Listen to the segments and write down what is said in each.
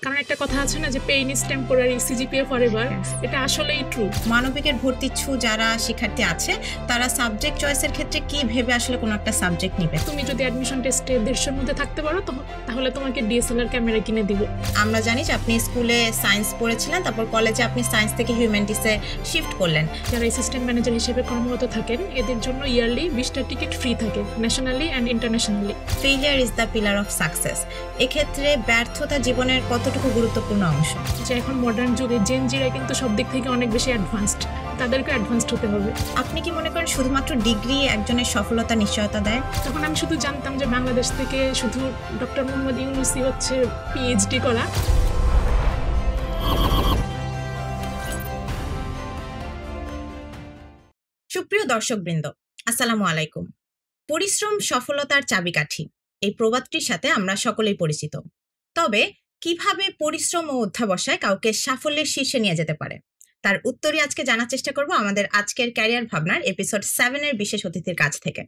কারণ একটা কথা আছে না যে pain is temporary, CGPA forever. এটা আসলেই ট্রু। মানবিকের ভর্তিচ্ছু যারা শিক্ষার্থী আছে তারা সাবজেক্ট চয়েসের ক্ষেত্রে কি ভেবে আসলে কোনো একটা সাবজেক্ট নিবে? তুমি যদি অ্যাডমিশন টেস্টে 150-এর মধ্যে থাকতে পারো তাহলে তোমাকে ডিএসএলআর ক্যামেরা কিনে দিব। আমরা জানি যে আপনি স্কুলে সায়েন্স পড়েছিলেন, তারপর কলেজে আপনি সায়েন্স থেকে হিউম্যানিটিসে শিফট করলেন। যারা অ্যাসিস্ট্যান্ট ম্যানেজার হিসেবে কর্মরত থাকেন এদের জন্য ইয়ারলি 20টা টিকিট ফ্রি থাকে, nationally and internationally. Failure is the pillar of success. এক্ষেত্রে ব্যর্থতা জীবনের কতটুকু গুরুত্বপূর্ণ অংশ? যে এখন মডার্ন যুগে জেনজিরা কিন্তু সব দিক থেকে অনেক বেশি অ্যাডভান্সড, তাদেরকে অ্যাডভান্সড হতে হবে। আপনি কি মনে করেন শুধুমাত্র ডিগ্রি একজনের সফলতা নিশ্চয়তা দেয়? তখন আমি শুধু জানতাম যে বাংলাদেশ থেকে শুধু ডক্টর মোহাম্মদ ইউনূসই হচ্ছে পিএইচডি করা। সুপ্রিয় দর্শকবৃন্দ, আসসালামু আলাইকুম। পরিশ্রম সফলতার চাবিকাঠি, এই প্রবাদটির সাথে আমরা সকলেই পরিচিত। তবে কিভাবে পরিশ্রম ও অধ্যাবসায় কাউকে সাফল্যের শীর্ষে নিয়ে যেতে পারে, তার উত্তরই আজকে জানার চেষ্টা করব আমাদের আজকের ক্যারিয়ার ভাবনার এপিসোড 7-এর বিশেষ অতিথির কাছ থেকে।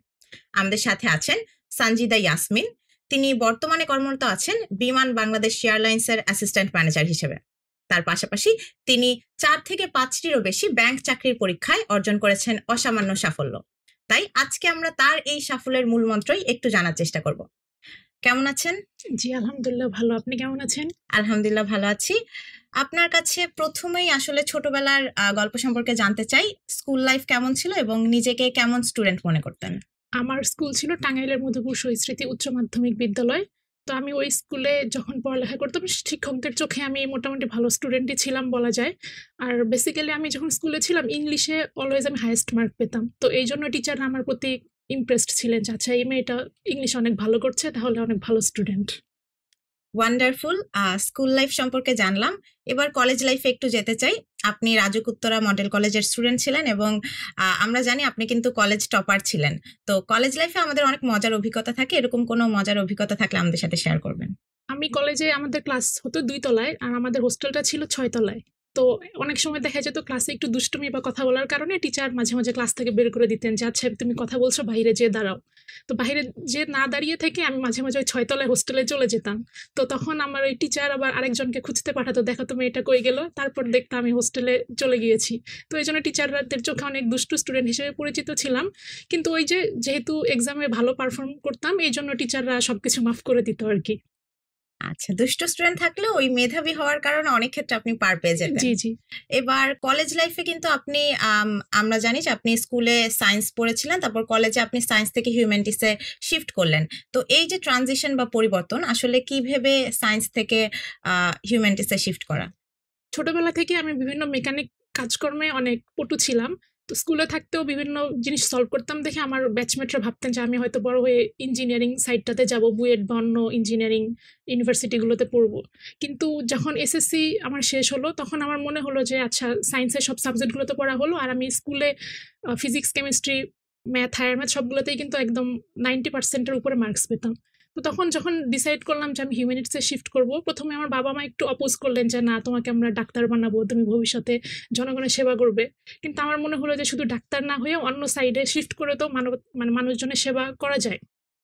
আমাদের সাথে আছেন সানজিদা ইয়াসমিন। তিনি বর্তমানে কর্মরত আছেন বিমান বাংলাদেশ এয়ারলাইন্সের অ্যাসিস্ট্যান্ট ম্যানেজার হিসেবে। তার পাশাপাশি তিনি 4 থেকে 5টিরও বেশি ব্যাংক চাকরির পরীক্ষায় অর্জন করেছেন অসামান্য সাফল্য। তাই আজকে আমরা তার এই সাফল্যের মূল মন্ত্রই একটু জানার চেষ্টা করব। কেমন আছেন? জি আলহামদুলিল্লাহ ভালো, আপনি কেমন আছেন? আলহামদুলিল্লাহ ভালো আছি। আপনার কাছে প্রথমেই আসলে ছোটবেলার গল্প সম্পর্কে জানতে চাই। স্কুল লাইফ কেমন ছিল এবং নিজেকে কেমন স্টুডেন্ট মনে করতেন? আমার স্কুল ছিল টাঙ্গাইলের মধুপুর শহীদ স্মৃতি উচ্চ মাধ্যমিক বিদ্যালয়। তো আমি ওই স্কুলে যখন পড়ালেখা করতাম শিক্ষকদের চোখে আমি মোটামুটি ভালো স্টুডেন্টই ছিলাম বলা যায়। আর বেসিক্যালি আমি যখন স্কুলে ছিলাম ইংলিশে অলওয়েজ আমি হাইয়েস্ট মার্ক পেতাম। তো এই জন্য টিচাররা আমার প্রতি ইমপ্রেসড ছিলেন যে আচ্ছা এই মেয়েটা ইংলিশ অনেক ভালো করছে, তাহলে অনেক ভালো স্টুডেন্ট। ওয়ান্ডারফুল। স্কুল লাইফ সম্পর্কে জানলাম, এবার কলেজ লাইফে একটু যেতে চাই। আপনি রাজুক উত্তরা মডেল কলেজের স্টুডেন্ট ছিলেন এবং আমরা জানি আপনি কিন্তু কলেজ টপার ছিলেন। তো কলেজ লাইফে আমাদের অনেক মজার অভিজ্ঞতা থাকে, এরকম কোনো মজার অভিজ্ঞতা থাকলে আমাদের সাথে শেয়ার করবেন। আমি কলেজে আমাদের ক্লাস হতো 2 তলায় আর আমাদের হোস্টেলটা ছিল 6 তলায়। তো অনেক সময় দেখা যেত ক্লাসে একটু দুষ্টুমি বা কথা বলার কারণে টিচার মাঝে মাঝে ক্লাস থেকে বের করে দিতেন যে আচ্ছা তুমি কথা বলছো বাইরে যেয়ে দাঁড়াও। তো বাইরে যে না দাঁড়িয়ে থেকে আমি মাঝে মাঝে ওই 6 তলায় হোস্টেলে চলে যেতাম। তো তখন আমার ওই টিচার আবার আরেকজনকে খুঁজতে পাঠাতো, দেখো তুমি এটা কই গেল, তারপর দেখতাম আমি হোস্টেলে চলে গিয়েছি। তো এই জন্য টিচারদের চোখে অনেক দুষ্টু স্টুডেন্ট হিসেবে পরিচিত ছিলাম। কিন্তু ওই যে যেহেতু এক্সামে ভালো পারফর্ম করতাম এই জন্য টিচাররা সবকিছু মাফ করে দিত আর কি। আচ্ছা, দুষ্ট স্টুডেন্ট থাকলেও ওই মেধাবী হওয়ার কারণে অনেক ক্ষেত্রে আপনি পার পেয়ে যেতেন। জি জি। এবার কলেজ লাইফে কিন্তু আপনি আমরা জানি যে আপনি স্কুলে সায়েন্স পড়েছিলেন, তারপর কলেজে আপনি সায়েন্স থেকে হিউম্যানিটিসে শিফট করলেন। তো এই যে ট্রানজিশন বা পরিবর্তন, আসলে কি ভেবে সায়েন্স থেকে হিউম্যানিটিসে শিফট করা? ছোটবেলা থেকে আমি বিভিন্ন মেকানিক কাজকর্মে অনেক পটু ছিলাম। তো স্কুলে থাকতেও বিভিন্ন জিনিস সলভ করতাম দেখে আমার ব্যাচমেটরা ভাবতেন যে আমি হয়তো বড় হয়ে ইঞ্জিনিয়ারিং সাইডটাতে যাব, বুয়েট বা অন্য ইঞ্জিনিয়ারিং ইউনিভার্সিটিগুলোতে পড়বো। কিন্তু যখন এসএসসি আমার শেষ হলো তখন আমার মনে হলো যে আচ্ছা সায়েন্সের সব সাবজেক্টগুলো তো পড়া হলো, আর আমি স্কুলে physics chemistry math higher math সবগুলোতেই কিন্তু একদম 90%-এর উপরে মার্কস পেতাম। তো তখন যখন ডিসাইড করলাম যে আমি হিউম্যানিটিসে শিফট করব, প্রথমে আমার বাবা মা একটু অপোজ করলেন যে না তোমাকে আমরা ডাক্তার বানাবো, তুমি ভবিষ্যতে জনগণের সেবা করবে। কিন্তু আমার মনে হলো যে শুধু ডাক্তার না হয়ে অন্য সাইডে শিফট করে তো মানুষজনের সেবা করা যায়।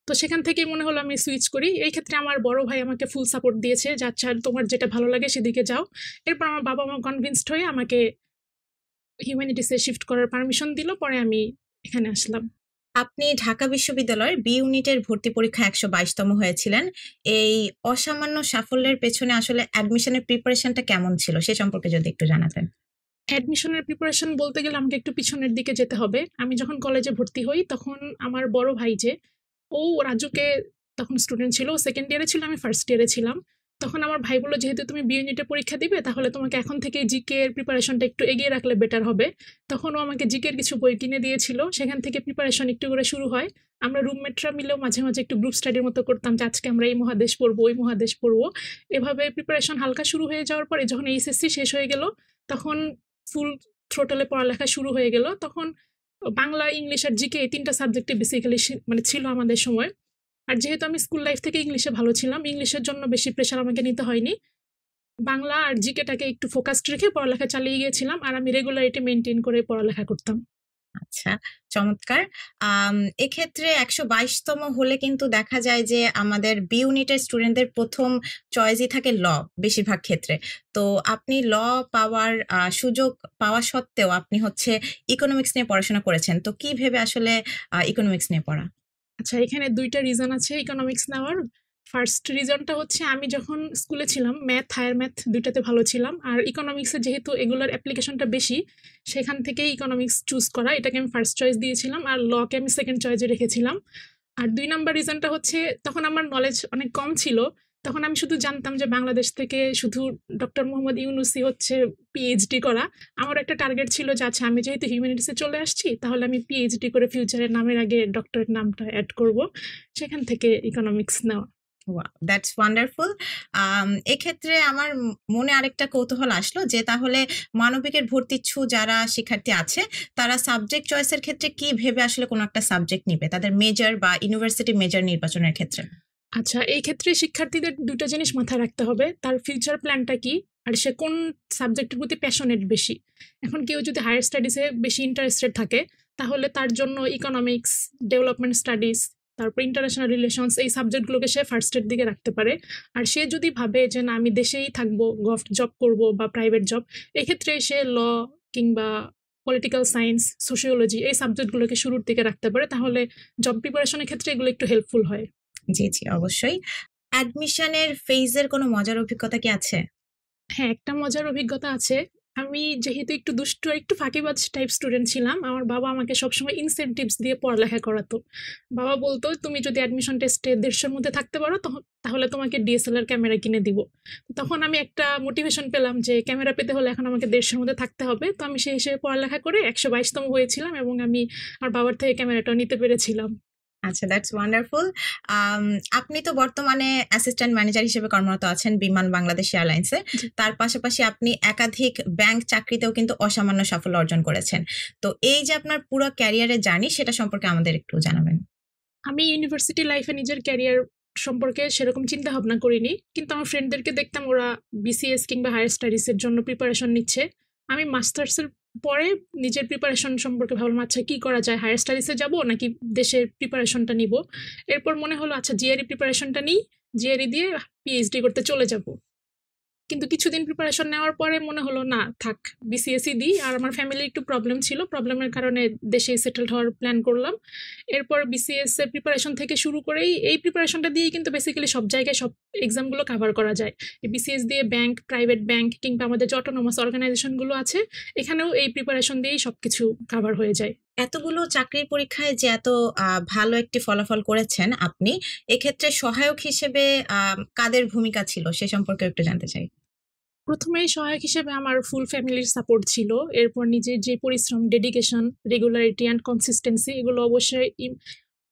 তো সেখান থেকেই মনে হলো আমি সুইচ করি। এই ক্ষেত্রে আমার বড় ভাই আমাকে ফুল সাপোর্ট দিয়েছে যে আচ্ছা তোমার যেটা ভালো লাগে সেদিকে যাও। এরপর আমার বাবা মা কনভিন্সড হয়ে আমাকে হিউম্যানিটিসে শিফট করার পারমিশন দিল, পরে আমি এখানে আসলাম। আপনি ঢাকা বিশ্ববিদ্যালয়ের বি ইউনিটের ভর্তি পরীক্ষা 122তম হয়েছিলেন। এই অসামান্য সাফল্যের পেছনে আসলে অ্যাডমিশনের প্রিপারেশনটা কেমন ছিল সে সম্পর্কে যদি একটু জানাতেন। অ্যাডমিশনের প্রিপারেশন বলতে গেলে আমাকে একটু পিছনের দিকে যেতে হবে। আমি যখন কলেজে ভর্তি হই তখন আমার বড় ভাই যে ও রাজুকে তখন স্টুডেন্ট ছিল, ও সেকেন্ড ইয়ারে ছিল, আমি ফার্স্ট ইয়ারে ছিলাম। তখন আমার ভাই বলল যেহেতু তুমি বি ইউনিটে পরীক্ষা দিবে তাহলে তোমাকে এখন থেকে জিকে এর প্রিপারেশনটা একটু এগিয়ে রাখলে বেটার হবে। তখন ও আমাকে জিকে এর কিছু বই কিনে দিয়েছিল, সেখান থেকে প্রিপারেশন একটু করে শুরু হয়। আমরা রুমমেটরা মিলেও মাঝে মাঝে একটু গ্রুপ স্টাডির মতো করতাম যে আজকে আমরা এই মহাদেশ পড়বো ওই মহাদেশ পড়বো। এভাবে প্রিপারেশন হালকা শুরু হয়ে যাওয়ার পরে যখন এইচএসসি শেষ হয়ে গেল তখন ফুল থ্রোটলে পড়ালেখা শুরু হয়ে গেল। তখন বাংলা ইংলিশ আর জিকে এই 3টা সাবজেক্টে বেসিক্যালি মানে ছিল আমাদের সময়। আর যেহেতু আমি স্কুল লাইফ থেকে ইংলিশে ভালো ছিলাম, ইংলিশের জন্য বেশি প্রেশার আমাকে নিতে হয়নি। বাংলা আর জিকেটাকে একটু ফোকাসড রেখে পড়ালেখা চালিয়ে গিয়েছিলাম আর আমি রেগুলারিটি মেনটেন করে পড়ালেখা করতাম। আচ্ছা, চমৎকার। এক্ষেত্রে ১২২তম হলে কিন্তু দেখা যায় যে আমাদের বি ইউনিটের স্টুডেন্টদের ১ম চয়েসই থাকে ল বেশিরভাগ ক্ষেত্রে। তো আপনি ল পাওয়ার সুযোগ পাওয়া সত্ত্বেও আপনি হচ্ছে ইকোনমিক্স নিয়ে পড়াশোনা করেছেন। তো কি ভেবে আসলে ইকোনমিক্স নিয়ে পড়া? আচ্ছা, এখানে ২ টা রিজন আছে ইকোনমিক্স নেওয়ার। ফার্স্ট রিজনটা হচ্ছে আমি যখন স্কুলে ছিলাম হায়ার ম্যাথ ২ টাতে ভালো ছিলাম। আর ইকোনমিক্সে যেহেতু এগুলোর অ্যাপ্লিকেশনটা বেশি, সেখান থেকেই ইকোনমিক্স চুজ করা। এটাকে আমি ফার্স্ট চয়েস দিয়েছিলাম আর লকে আমি সেকেন্ড চয়েসে রেখেছিলাম। আর ২ নাম্বার রিজনটা হচ্ছে তখন আমার নলেজ অনেক কম ছিল। তখন আমি শুধু জানতাম যে বাংলাদেশ থেকে শুধু ডক্টর মোহাম্মদ ইউনূসই হচ্ছে পিএইচডি করা। আমার একটা টার্গেট ছিল যে আচ্ছা আমি যেহেতু হিউম্যানিটিসে চলে আসছি তাহলে আমি পিএইচডি করে ফিউচারে নামের আগে ডক্টরেট নামটা এড করব। সেখান থেকে ইকোনমিক্স নেওয়া। ওয়াও! That's wonderful. এক্ষেত্রে আমার মনে আরেকটা কৌতূহল আসলো যে তাহলে মানবিকের ভর্তিচ্ছু যারা শিক্ষার্থী আছে তারা সাবজেক্ট চয়েসের ক্ষেত্রে কি ভেবে আসলে কোনো একটা সাবজেক্ট নিবে? তাদের মেজর বা ইউনিভার্সিটি মেজর নির্বাচনের ক্ষেত্রে? আচ্ছা, এই ক্ষেত্রে শিক্ষার্থীদের ২ টা জিনিস মাথায় রাখতে হবে। তার ফিউচার প্ল্যানটা কি? আর সে কোন সাবজেক্টের প্রতি প্যাশনেট বেশি। এখন কেউ যদি হায়ার স্টাডিজে বেশি ইন্টারেস্টেড থাকে, তাহলে তার জন্য ইকোনমিক্স, ডেভেলপমেন্ট স্টাডিজ, তারপর ইন্টারন্যাশনাল রিলেশনস এই সাবজেক্টগুলোকে সে ফার্স্টের দিকে রাখতে পারে। আর সে যদি ভাবে যে না আমি দেশেই থাকবো, জব করব বা প্রাইভেট জব, এক্ষেত্রে সে ল কিংবা পলিটিক্যাল সায়েন্স, সোশিওলজি এই সাবজেক্টগুলোকে শুরুর দিকে রাখতে পারে। তাহলে জব প্রিপারেশনের ক্ষেত্রে এগুলো একটু হেল্পফুল হয়। জি, জি, অবশ্যই। অ্যাডমিশনের ফেজের কোনো মজার অভিজ্ঞতা কি আছে? হ্যাঁ, একটা মজার অভিজ্ঞতা আছে। আমি যেহেতু একটু দুষ্টু আর একটু ফাঁকিবাজ টাইপ স্টুডেন্ট ছিলাম, আমার বাবা আমাকে সবসময় ইনসেনটিভস দিয়ে পড়ালেখা করাতো। বাবা বলতো, "তুমি যদি অ্যাডমিশন টেস্টে ১৫০ র মধ্যে থাকতে পারো তাহলে তোমাকে ডিএসএলআর ক্যামেরা কিনে দিব।" তখন আমি একটা মোটিভেশন পেলাম যে ক্যামেরা পেতে হলে এখন আমাকে ১৫০ র মধ্যে থাকতে হবে। তো আমি সেই হিসেবে পড়ালেখা করে ১২২তম হয়েছিলাম এবং আমি আমার বাবার থেকে ক্যামেরাটাও নিতে পেরেছিলাম। আচ্ছা, দ্যাটস ওয়ান্ডারফুল। আম আপনি তো বর্তমানে অ্যাসিস্ট্যান্ট ম্যানেজার হিসেবে কর্মরত আছেন বিমান বাংলাদেশ এয়ারলাইন্সে। জি। তার পাশাপাশি আপনি একাধিক ব্যাংক চাকরিতেও কিন্তু অসামান্য সাফল্য অর্জন করেছেন। তো এই যে আপনার পুরো ক্যারিয়ারের জার্নি সেটা সম্পর্কে আমাদের একটু জানাবেন। আমি ইউনিভার্সিটি লাইফে নিজের ক্যারিয়ার সম্পর্কে সেরকম চিন্তা ভাবনা করিনি। কিন্তু আমার ফ্রেন্ডদেরকে দেখতাম ওরা বিসিএস কিংবা হায়ার স্টাডিজ এর জন্য প্রিপারেশন নিচ্ছে। আমি মাস্টার্সের পরে নিজের প্রিপারেশন সম্পর্কে ভাবলাম আচ্ছা কি করা যায়? হায়ার স্টাডিজে যাবো নাকি দেশের প্রিপারেশনটা নিবো? এরপর মনে হলো আচ্ছা জিআরই প্রিপারেশনটা নিই। জিআরই দিয়ে পিএইচডি করতে চলে যাবো। কিন্তু কিছুদিন প্রিপারেশন নেওয়ার পরে মনে হলো না থাক বিসিএসই দিই। আর আমার ফ্যামিলির একটু প্রবলেম ছিল। প্রবলেমের কারণে দেশে সেটেলড হওয়ার প্ল্যান করলাম। এরপর বিসিএস এর প্রিপারেশন থেকে শুরু করেই এই প্রিপারেশনটা দিয়েই কিন্তু বেসিক্যালি সব জায়গায় সব এক্সামগুলো কভার করা যায়। এই বিসিএস দিয়ে ব্যাংক, প্রাইভেট ব্যাংক কিংবা আমাদের যে অটোনোমাস অর্গানাইজেশনগুলো আছে এখানেও এই প্রিপারেশন দিয়েই সবকিছু কভার হয়ে যায়। এতগুলো চাকরির পরীক্ষায় যে এত ভালো একটি ফলাফল করেছেন আপনি, এক্ষেত্রে সহায়ক হিসেবে কাদের ভূমিকা ছিল সে সম্পর্কেও একটু জানতে চাই। প্রথমেই সহায়ক হিসেবে আমার ফুল ফ্যামিলির সাপোর্ট ছিল। এরপর নিজের যে পরিশ্রম, ডেডিকেশন, রেগুলারিটি অ্যান্ড কনসিস্টেন্সি এগুলো অবশ্যই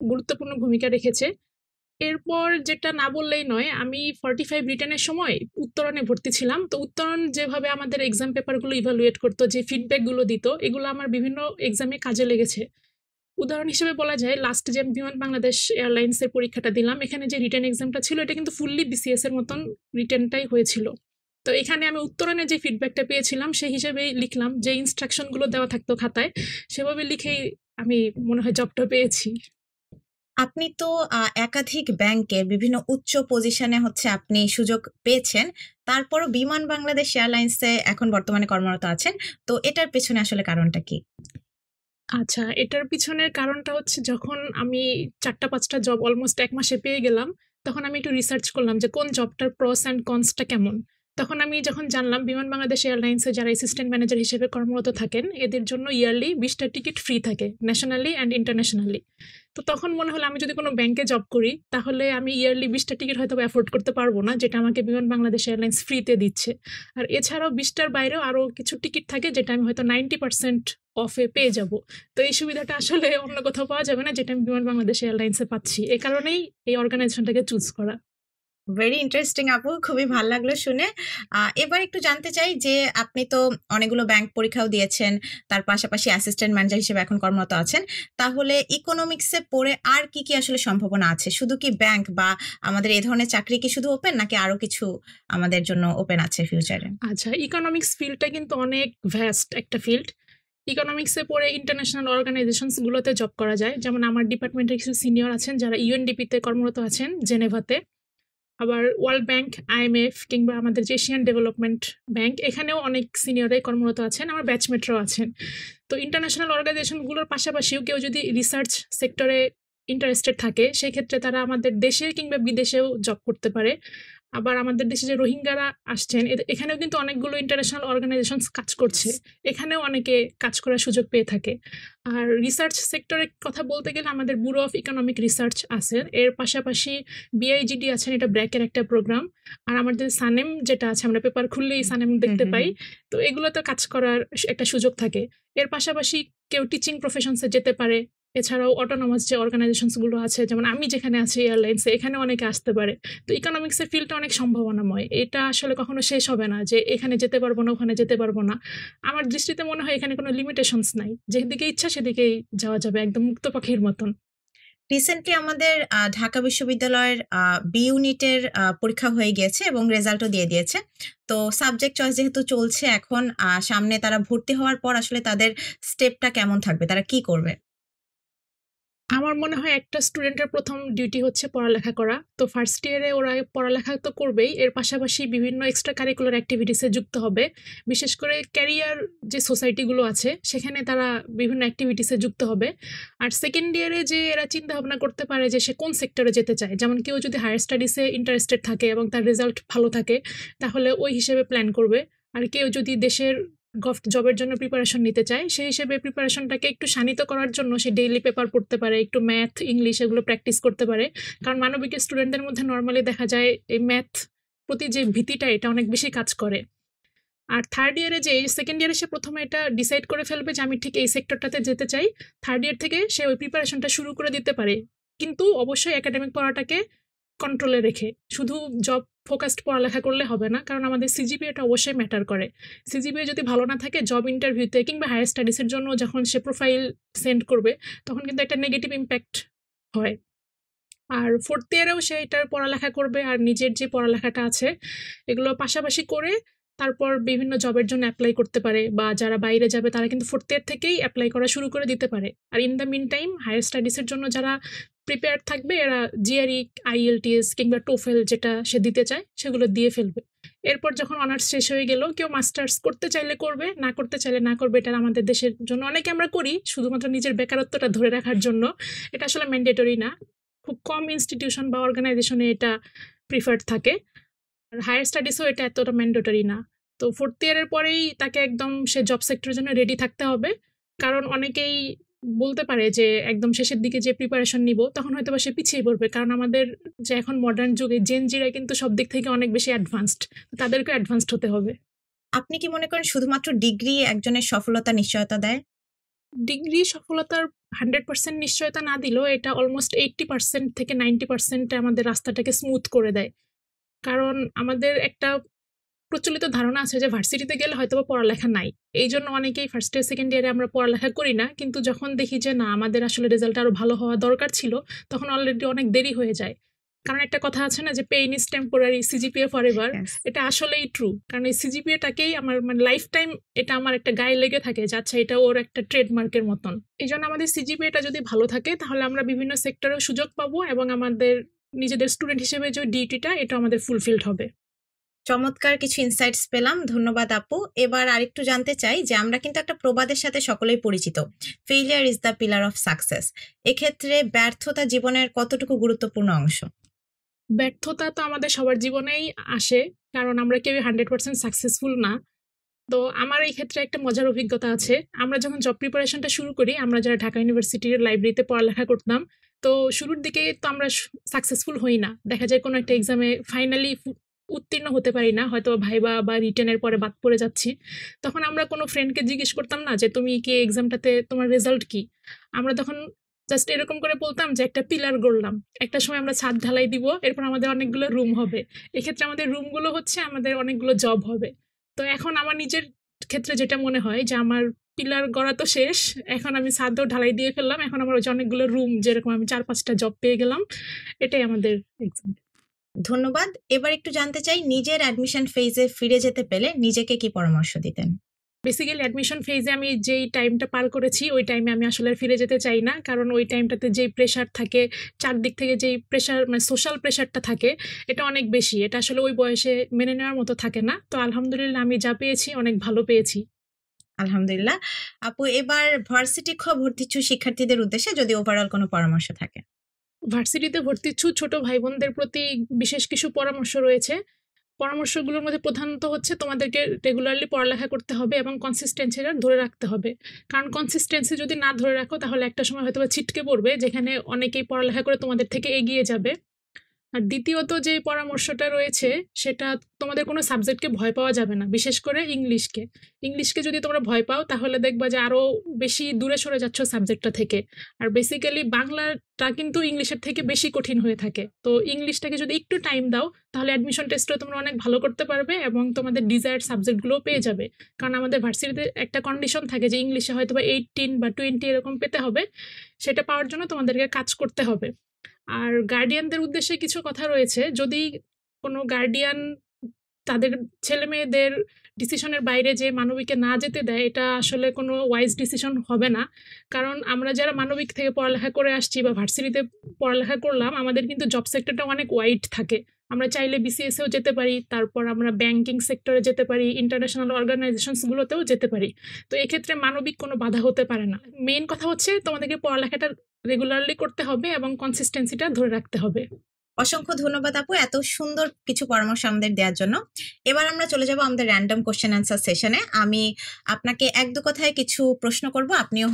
গুরুত্বপূর্ণ ভূমিকা রেখেছে। এরপর যেটা না বললেই নয়, আমি 45 রিটেনের সময় উত্তরণে ভর্তি ছিলাম। তো উত্তরণ যেভাবে আমাদের এক্সাম পেপারগুলো ইভালুয়েট করতো, যে ফিডব্যাকগুলো দিত, এগুলো আমার বিভিন্ন এক্সামে কাজে লেগেছে। উদাহরণ হিসেবে বলা যায় লাস্ট যে আমি বিমান বাংলাদেশ এয়ারলাইন্সের পরীক্ষাটা দিলাম, এখানে যে রিটেন এক্সামটা ছিল এটা কিন্তু ফুললি বিসিএস এর মতন রিটেনটাই হয়েছিল। তো এখানে আমি উত্তরণে যে ফিডব্যাকটা পেয়েছিলাম সেই হিসেবেই লিখলাম, যে ইনস্ট্রাকশনগুলো দেওয়া থাকতো খাতায় সেভাবে লিখেই আমি মনে হয় জবটা পেয়েছি। আপনি তো একাধিক ব্যাংকে বিভিন্ন উচ্চ পজিশনে হচ্ছে আপনি সুযোগ পেয়েছেন। তারপরও বিমান বাংলাদেশ এয়ারলাইন্সে এখন বর্তমানে কর্মরত আছেন। তো এটার পেছনে আসলে কারণটা কি? আচ্ছা, এটার পিছনের কারণটা হচ্ছে যখন আমি ৪টা-৫টা জব অলমোস্ট ১ মাসে পেয়ে গেলাম, তখন আমি একটু রিসার্চ করলাম যে কোন জবটার প্রস অ্যান্ড কনস টা কেমন। তখন আমি যখন জানলাম বিমান বাংলাদেশ এয়ারলাইন্সে যারা অ্যাসিস্ট্যান্ট ম্যানেজার হিসেবে কর্মরত থাকেন, এদের জন্য ইয়ারলি ২০ টা টিকিট ফ্রি থাকে ন্যাশনালি অ্যান্ড ইন্টারন্যাশনালি। তো তখন মনে হলো আমি যদি কোনো ব্যাংকে জব করি, তাহলে আমি ইয়ারলি ২০ টা টিকিট হয়তোবা এফোর্ড করতে পারব না, যেটা আমাকে বিমান বাংলাদেশ এয়ারলাইন্স ফ্রিতে দিচ্ছে। আর এছাড়াও ২০ টার বাইরেও আরো কিছু টিকিট থাকে যেটা আমি হয়তো 90% অফে পেয়ে যাব। তো এই সুবিধাটা আসলে অন্য কোথাও পাওয়া যাবে না, যেটা আমি বিমান বাংলাদেশ এয়ারলাইন্সে পাচ্ছি। এ কারণেই এই অর্গানাইজেশনটাকে চুজ করা। ভেরি ইন্টারেস্টিং আপু, খুবই ভাল লাগলো শুনে। এবার একটু জানতে চাই যে আপনি তো অনেকগুলো ব্যাংক পরীক্ষাও দিয়েছেন, তার পাশাপাশি অ্যাসিস্ট্যান্ট ম্যানেজার হিসেবে এখন কর্মরত আছেন। তাহলে ইকোনমিক্সে পড়ে আর কি আসলে সম্ভাবনা আছে? শুধু কি ব্যাংক বা আমাদের এই ধরনের চাকরি কি শুধু ওপেন নাকি আরো কিছু আমাদের জন্য ওপেন আছে ফিউচারে? আচ্ছা, ইকোনমিক্স ফিল্ডটা কিন্তু অনেক ভ্যাস্ট একটা ফিল্ড। ইকোনমিক্সে পড়ে ইন্টারন্যাশনাল অর্গানাইজেশনস গুলোতে জব করা যায়, যেমন আমার ডিপার্টমেন্টের কিছু সিনিয়র আছেন যারা ইউএনডিপিতে কর্মরত আছেন জেনেভাতে, আবার ওয়ার্ল্ড ব্যাংক, আইএমএফ কিংবা আমাদের যে এশিয়ান ডেভেলপমেন্ট ব্যাংক, এখানেও অনেক সিনিয়রাই কর্মরত আছেন, আমার ব্যাচমেটরাও আছেন। তো ইন্টারন্যাশনাল অর্গানাইজেশনগুলোর পাশাপাশিও কেউ যদি রিসার্চ সেক্টরে ইন্টারেস্টেড থাকে, সেই ক্ষেত্রে তারা আমাদের দেশে কিংবা বিদেশেও জব করতে পারে। আবার আমাদের দেশে যে রোহিঙ্গারা আসছেন, এখানেও কিন্তু অনেকগুলো ইন্টারন্যাশনাল অর্গানাইজেশনস কাজ করছে, এখানেও অনেকে কাজ করার সুযোগ পেয়ে থাকে। আর রিসার্চ সেক্টরের কথা বলতে গেলে আমাদের ব্যুরো অফ ইকোনমিক রিসার্চ আছে, এর পাশাপাশি বিআইজিডি আছেন, এটা ব্র্যাকের একটা প্রোগ্রাম। আর আমাদের সানেম যেটা আছে, আমরা পেপার খুললেই সানেম দেখতে পাই, তো এগুলোতে কাজ করার একটা সুযোগ থাকে। এর পাশাপাশি কেউ টিচিং প্রফেশনসে যেতে পারে, এছাড়াও অটোনমাস যে অর্গানাইজেশনসগুলো আছে, যেমন আমি যেখানে আছি এয়ারলাইন্সে, এখানে অনেকে আসতে পারে। তো ইকোনমিক্সের ফিল্ডটা অনেক সম্ভাবনাময়, এটা আসলে কখনো শেষ হবে না যে এখানে যেতে পারবো না, ওখানে যেতে পারবো না। আমার দৃষ্টিতে মনে হয় এখানে কোনো লিমিটেশনস নাই, যেদিকে ইচ্ছা সেদিকেই যাওয়া যাবে, একদম মুক্ত পাখির মতন। রিসেন্টলি আমাদের ঢাকা বিশ্ববিদ্যালয়ের বি ইউনিটের পরীক্ষা হয়ে গিয়েছে এবং রেজাল্টও দিয়ে দিয়েছে। তো সাবজেক্ট চয়েস যেহেতু চলছে এখন, সামনে তারা ভর্তি হওয়ার পর আসলে তাদের স্টেপটা কেমন থাকবে, তারা কি করবে? আমার মনে হয় একটা স্টুডেন্টের প্রথম ডিউটি হচ্ছে পড়ালেখা করা। তো ফার্স্ট ইয়ারে ওরা পড়ালেখা তো করবেই, এর পাশাপাশি বিভিন্ন এক্সট্রা কারিকুলার অ্যাক্টিভিটিসে যুক্ত হবে। বিশেষ করে ক্যারিয়ার যে সোসাইটিগুলো আছে সেখানে তারা বিভিন্ন অ্যাক্টিভিটিসে যুক্ত হবে। আর সেকেন্ড ইয়ারে যে এরা চিন্তা ভাবনা করতে পারে যে সে কোন সেক্টরে যেতে চায়, যেমন কেউ যদি হায়ার স্টাডিসে ইন্টারেস্টেড থাকে এবং তার রেজাল্ট ভালো থাকে তাহলে ওই হিসেবে প্ল্যান করবে। আর কেউ যদি দেশের জবের জন্য প্রিপারেশন নিতে চায়, সেই হিসেবে প্রিপারেশনটাকে একটু শানিত করার জন্য সে ডেইলি পেপার পড়তে পারে, একটু ম্যাথ, ইংলিশ এগুলো প্র্যাকটিস করতে পারে। কারণ মানবিকের স্টুডেন্টদের মধ্যে নর্মালি দেখা যায় এই ম্যাথ প্রতি যে ভীতিটা, এটা অনেক বেশি কাজ করে। আর থার্ড ইয়ারে যে সেকেন্ড ইয়ারে সে প্রথমে এটা ডিসাইড করে ফেলবে যে আমি ঠিক এই সেক্টরটাতে যেতে চাই, থার্ড ইয়ার থেকে সে ওই প্রিপারেশনটা শুরু করে দিতে পারে, কিন্তু অবশ্যই একাডেমিক পড়াটাকে কন্ট্রোলে রেখে। শুধু জব ফোকাসড পড়ালেখা করলে হবে না, কারণ আমাদের সিজিপিএটা অবশ্যই ম্যাটার করে। সিজিপিএ যদি ভালো না থাকে, জব ইন্টারভিউতে কিংবা হায়ার স্টাডিজের জন্য যখন সে প্রোফাইল সেন্ড করবে তখন কিন্তু একটা নেগেটিভ ইম্প্যাক্ট হয়। আর ফোর্থ ইয়ারেও সে এটার পড়ালেখা করবে, আর নিজের যে পড়ালেখাটা আছে এগুলো পাশাপাশি করে তারপর বিভিন্ন জবের জন্য অ্যাপ্লাই করতে পারে, বা যারা বাইরে যাবে তারা কিন্তু ফোর্থ ইয়ার থেকেই অ্যাপ্লাই করা শুরু করে দিতে পারে। আর in the mean time higher স্টাডিজের জন্য যারা প্রিপেয়ার থাকবে, এরা জিআরই, আইএলটিএস কিংবা টোফেল যেটা সে দিতে চায় সেগুলো দিয়ে ফেলবে। এরপর যখন অনার্স শেষ হয়ে গেল, কেউ মাস্টার্স করতে চাইলে করবে, না করতে চাইলে না করবে। এটা আমাদের দেশের জন্য অনেকে আমরা করি শুধুমাত্র নিজের বেকারত্বটা ধরে রাখার জন্য, এটা আসলে ম্যান্ডেটরি না। খুব কম ইনস্টিটিউশন বা অর্গানাইজেশনে এটা প্রিফার্ড থাকে। আর হায়ার স্টাডিজও এটা এতটা ম্যান্ডেটরি না। তো ফোর্থ ইয়ারের পরেই তাকে একদম সে জব সেক্টরের জন্য রেডি থাকতে হবে। কারণ অনেকেই বলতে পারে যে একদম শেষের দিকে যে প্রিপারেশন নিব, তখন হয়তো বা সে পিছিয়ে পড়বে, কারণ আমাদের যে এখন মডার্ন যুগে জেনজিরা কিন্তু সব দিক থেকে অনেক বেশি অ্যাডভান্সড, তাদেরকে অ্যাডভান্সড হতে হবে। আপনি কি মনে করেন শুধুমাত্র ডিগ্রি একজনের সফলতা নিশ্চয়তা দেয়? ডিগ্রি সফলতার 100% নিশ্চয়তা না দিলেও এটা অলমোস্ট 80% থেকে 90% আমাদের রাস্তাটাকে স্মুথ করে দেয়। কারণ আমাদের একটা প্রচলিত ধারণা আছে যে ভার্সিটিতে গেলে হয়তোবা পড়ালেখা নাই, এই জন্য অনেকেই ফার্স্ট ইয়ার সেকেন্ড ইয়ারে আমরা পড়ালেখা করি না। কিন্তু যখন দেখি যে না, আমাদের আসলে রেজাল্ট আরো ভালো হওয়া দরকার ছিল, তখন অলরেডি অনেক দেরি হয়ে যায়। কারণ একটা কথা আছে না যে pain is temporary, CGPA forever. এটা আসলেই ট্রু, কারণ এই সিজিপিএটাকেই আমার মানে লাইফ টাইম এটা আমার একটা গায়ে লেগে থাকে যে আচ্ছা এটা ওর একটা ট্রেডমার্কের মতন। এই জন্য আমাদের সিজিপিএটা যদি ভালো থাকে তাহলে আমরা বিভিন্ন সেক্টরেও সুযোগ পাবো, এবং আমাদের নিজেদের স্টুডেন্ট হিসেবে যে ডিউটিটা, এটা আমাদের ফুলফিলড হবে। চমৎকার কিছু ইনসাইটস পেলাম, ধন্যবাদ আপু। এবার আরেকটু জানতে চাই যে আমরা কিন্তু একটা প্রবাদের সাথে সকলেই পরিচিত, failure is the pillar of success. এক্ষেত্রে ব্যর্থতা জীবনের কতটুকু গুরুত্বপূর্ণ অংশ? ব্যর্থতা তো আমাদের সবার জীবনেই আসে, কারণ আমরা কেউ 100% সাকসেসফুল না। তো আমার এই ক্ষেত্রে একটা মজার অভিজ্ঞতা আছে। আমরা যখন জব প্রিপারেশনটা শুরু করি, আমরা যারা ঢাকা ইউনিভার্সিটির লাইব্রেরিতে পড়ালেখা করতাম, তো শুরুর দিকে তো আমরা সাকসেসফুল হই না, দেখা যায় কোনো একটা এক্সামে ফাইনালি উত্তীর্ণ হতে পারি না, হয়তো ভাইবা বা রিটেনের পরে বাদ পড়ে যাচ্ছি। তখন আমরা কোনো ফ্রেন্ডকে জিজ্ঞেস করতাম না যে তুমি কি এক্সামটাতে তোমার রেজাল্ট কি। আমরা তখন জাস্ট এরকম করে বলতাম যে একটা পিলার গড়লাম, একটা সময় আমরা ছাদ ঢালাই দিব, এরপর আমাদের অনেকগুলো রুম হবে। এক্ষেত্রে আমাদের রুমগুলো হচ্ছে আমাদের অনেকগুলো জব হবে। তো এখন আমার নিজের ক্ষেত্রে যেটা মনে হয় যে আমার পিলার গড়া তো শেষ, এখন আমি ছাদও ঢালাই দিয়ে ফেললাম, এখন আমার ওই যে অনেকগুলো রুম, যেরকম আমি 4-5টা জব পেয়ে গেলাম। এটাই আমাদের এক্সাম। ধন্যবাদ। এবার একটু জানতে চাই, নিজের অ্যাডমিশন ফেজে ফিরে যেতে পেলে নিজেকে কি পরামর্শ দিতেন? বেসিক্যালি অ্যাডমিশন ফেজে আমি যেই টাইমটা পার করেছি ওই টাইমে আমি আসলে আর ফিরে যেতে চাই না, কারণ ওই টাইমটাতে যেই প্রেশার থাকে, চারদিক থেকে যেই প্রেশার মানে সোশ্যাল প্রেশারটা থাকে এটা অনেক বেশি, এটা আসলে ওই বয়সে মেনে নেওয়ার মতো থাকে না। তো আলহামদুলিল্লাহ আমি যা পেয়েছি অনেক ভালো পেয়েছি। আলহামদুলিল্লাহ। আপু, এবার ভার্সিটি ভর্তি ইচ্ছুক শিক্ষার্থীদের উদ্দেশ্যে যদি ওভারঅল কোনো পরামর্শ থাকে। ভার্সিটিতে ভর্তি ইচ্ছুক ছোট ভাই বোনদের প্রতি বিশেষ কিছু পরামর্শ রয়েছে। পরামর্শগুলোর মধ্যে প্রধানত হচ্ছে তোমাদেরকে রেগুলারলি পড়ালেখা করতে হবে এবং কনসিস্টেন্সিটা ধরে রাখতে হবে, কারণ কনসিস্টেন্সি যদি না ধরে রাখো তাহলে একটা সময় হয়তো ছিটকে পড়বে, যেখানে অনেকেই পড়ালেখা করে তোমাদের থেকে এগিয়ে যাবে। আর দ্বিতীয়ত যে পরামর্শটা রয়েছে সেটা, তোমাদের কোনো সাবজেক্টকে ভয় পাওয়া যাবে না, বিশেষ করে ইংলিশকে যদি তোমরা ভয় পাও তাহলে দেখবা যে আরও বেশি দূরে সরে যাচ্ছ সাবজেক্টটা থেকে। আর বেসিক্যালি বাংলাটা কিন্তু ইংলিশের থেকে বেশি কঠিন হয়ে থাকে, তো ইংলিশটাকে যদি একটু টাইম দাও তাহলে অ্যাডমিশন টেস্টও তোমরা অনেক ভালো করতে পারবে এবং তোমাদের ডিজায়ার্ড সাবজেক্টগুলোও পেয়ে যাবে। কারণ আমাদের ভার্সিটিতে একটা কন্ডিশন থাকে যে ইংলিশে হয়তো বা 18 বা 20 এরকম পেতে হবে, সেটা পাওয়ার জন্য তোমাদেরকে কাজ করতে হবে। আর গার্ডিয়ানদের উদ্দেশ্যে কিছু কথা রয়েছে, যদি কোনো গার্ডিয়ান তাদের ছেলে মেয়েদের ডিসিশনের বাইরে যে মানবিকে না যেতে দেয়, এটা আসলে কোনো ওয়াইজ ডিসিশন হবে না। কারণ আমরা যারা মানবিক থেকে পড়ালেখা করে আসছি বা ভার্সিটিতে পড়ালেখা করলাম, আমাদের কিন্তু জব সেক্টরটা অনেক ওয়াইড থাকে। আমরা চাইলে বিসিএসেও যেতে পারি, তারপর আমরা ব্যাংকিং সেক্টরে যেতে পারি, ইন্টারন্যাশনাল অর্গানাইজেশনসগুলোতেও যেতে পারি। তো এক্ষেত্রে মানবিক কোনো বাধা হতে পারে না। মেইন কথা হচ্ছে তোমাদেরকে পড়ালেখাটা রেগুলারলি করতে হবে এবং কনসিস্টেন্সিটা ধরে রাখতে হবে। অসংখ্য ধন্যবাদ আপু এত সুন্দর কিছু পরামর্শ আমাদের দেওয়ার জন্য। এবার আমরা চলে যাব আমাদের র্যান্ডম কোশ্চেন অ্যান্সার সেশনে। আমি আপনাকে এক দু কথায় কিছু প্রশ্ন করব, আপনিও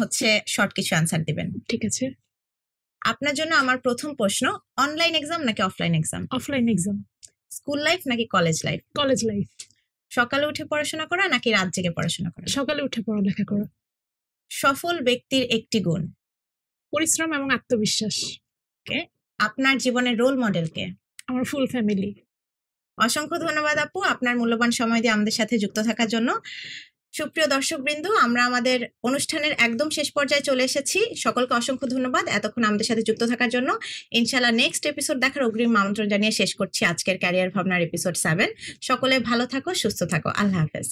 শর্ট কিছু অ্যান্সার দিবেন। ঠিক আছে। আপনার জন্য আমার প্রথম প্রশ্ন, অনলাইন এক্সাম নাকি offline exam? Offline exam. School life নাকি কলেজ লাইফ? College life. সকালে উঠে পড়াশোনা করা নাকি রাত জেগে পড়াশোনা করা? সকালে উঠে পড়ালেখা করা। সফল ব্যক্তির একটি গুণ? পরিশ্রম এবং আত্মবিশ্বাস। আপনার জীবনের রোল মডেল কে? আমার ফুল ফ্যামিলি। অসংখ্য ধন্যবাদ আপু আপনার মূল্যবান সময় দিয়ে আমাদের সাথে যুক্ত থাকার জন্য। সুপ্রিয় দর্শকবৃন্দ, আমরা আমাদের অনুষ্ঠানের একদম শেষ পর্যায়ে চলে এসেছি। সকলকে অসংখ্য ধন্যবাদ এতক্ষণ আমাদের সাথে যুক্ত থাকার জন্য। ইনশাআল্লাহ নেক্সট এপিসোড দেখার অগ্রিম আমন্ত্রণ জানিয়ে শেষ করছি আজকের ক্যারিয়ার ভাবনার এপিসোড 7। সকলে ভালো থাকো, সুস্থ থাকো। আল্লাহ হাফেজ।